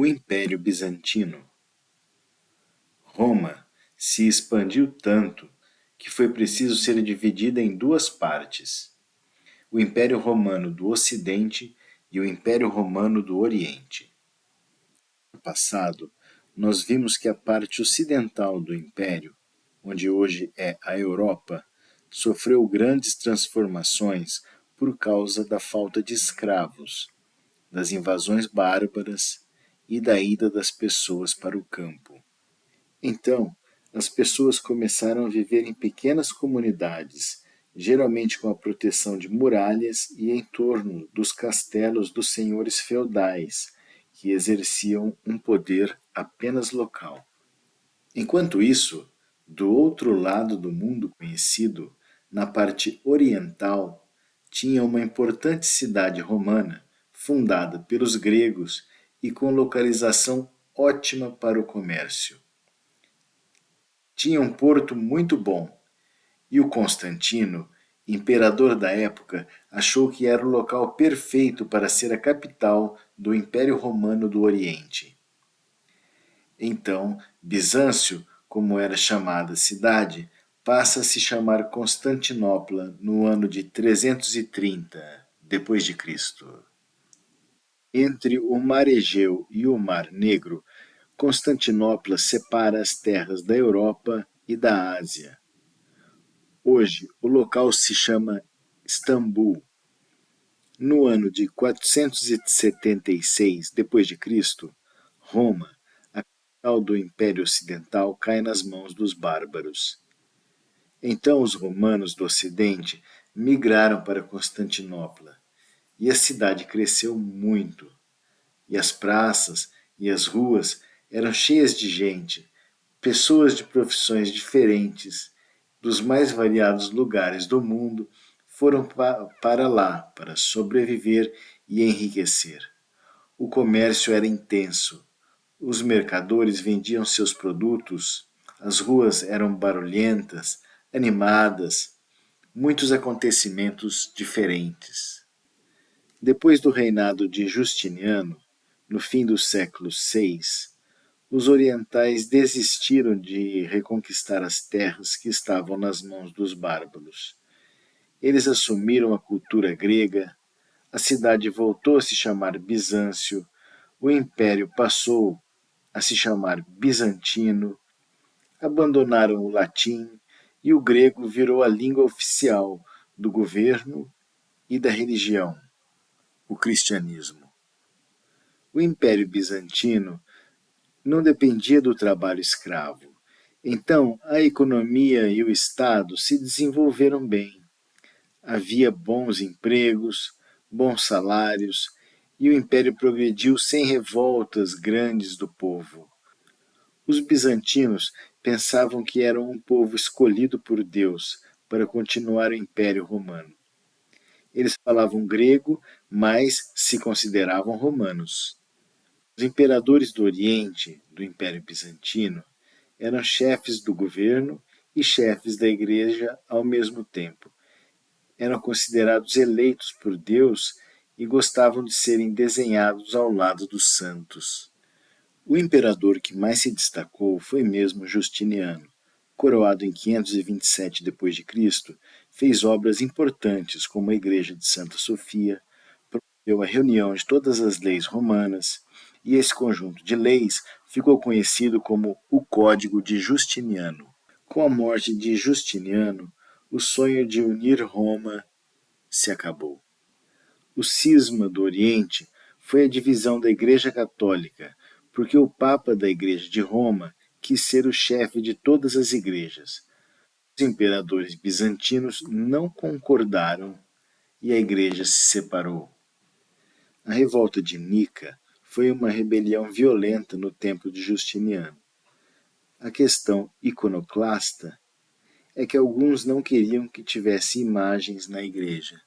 O Império Bizantino. Roma se expandiu tanto que foi preciso ser dividida em duas partes: o Império Romano do Ocidente e o Império Romano do Oriente. No passado, nós vimos que a parte ocidental do Império, onde hoje é a Europa, sofreu grandes transformações por causa da falta de escravos, das invasões bárbaras e da ida das pessoas para o campo. Então, as pessoas começaram a viver em pequenas comunidades, geralmente com a proteção de muralhas e em torno dos castelos dos senhores feudais, que exerciam um poder apenas local. Enquanto isso, do outro lado do mundo conhecido, na parte oriental, tinha uma importante cidade romana, fundada pelos gregos e com localização ótima para o comércio. Tinha um porto muito bom, e o Constantino, imperador da época, achou que era o local perfeito para ser a capital do Império Romano do Oriente. Então, Bizâncio, como era chamada a cidade, passa a se chamar Constantinopla no ano de 330 depois de Cristo. Entre o Mar Egeu e o Mar Negro, Constantinopla separa as terras da Europa e da Ásia. Hoje, o local se chama Istambul. No ano de 476 depois de Cristo, Roma, a capital do Império Ocidental, cai nas mãos dos bárbaros. Então os romanos do Ocidente migraram para Constantinopla, e a cidade cresceu muito, e as praças e as ruas eram cheias de gente, pessoas de profissões diferentes, dos mais variados lugares do mundo, foram para lá para sobreviver e enriquecer. O comércio era intenso, os mercadores vendiam seus produtos, as ruas eram barulhentas, animadas, muitos acontecimentos diferentes. Depois do reinado de Justiniano, no fim do século VI, os orientais desistiram de reconquistar as terras que estavam nas mãos dos bárbaros. Eles assumiram a cultura grega, a cidade voltou a se chamar Bizâncio, o império passou a se chamar Bizantino, abandonaram o latim e o grego virou a língua oficial do governo e da religião, o cristianismo. O Império Bizantino não dependia do trabalho escravo. Então, a economia e o Estado se desenvolveram bem. Havia bons empregos, bons salários, e o império progrediu sem revoltas grandes do povo. Os bizantinos pensavam que eram um povo escolhido por Deus para continuar o Império Romano. Eles falavam grego, mas se consideravam romanos. Os imperadores do Oriente, do Império Bizantino, eram chefes do governo e chefes da igreja ao mesmo tempo. Eram considerados eleitos por Deus e gostavam de serem desenhados ao lado dos santos. O imperador que mais se destacou foi mesmo Justiniano. Coroado em 527 d.C., fez obras importantes como a Igreja de Santa Sofia, promoveu a reunião de todas as leis romanas, e esse conjunto de leis ficou conhecido como o Código de Justiniano. Com a morte de Justiniano, o sonho de unir Roma se acabou. O cisma do Oriente foi a divisão da Igreja Católica, porque o Papa da Igreja de Roma quis ser o chefe de todas as igrejas. Os imperadores bizantinos não concordaram e a Igreja se separou. A revolta de Nica foi uma rebelião violenta no tempo de Justiniano. A questão iconoclasta é que alguns não queriam que tivesse imagens na igreja.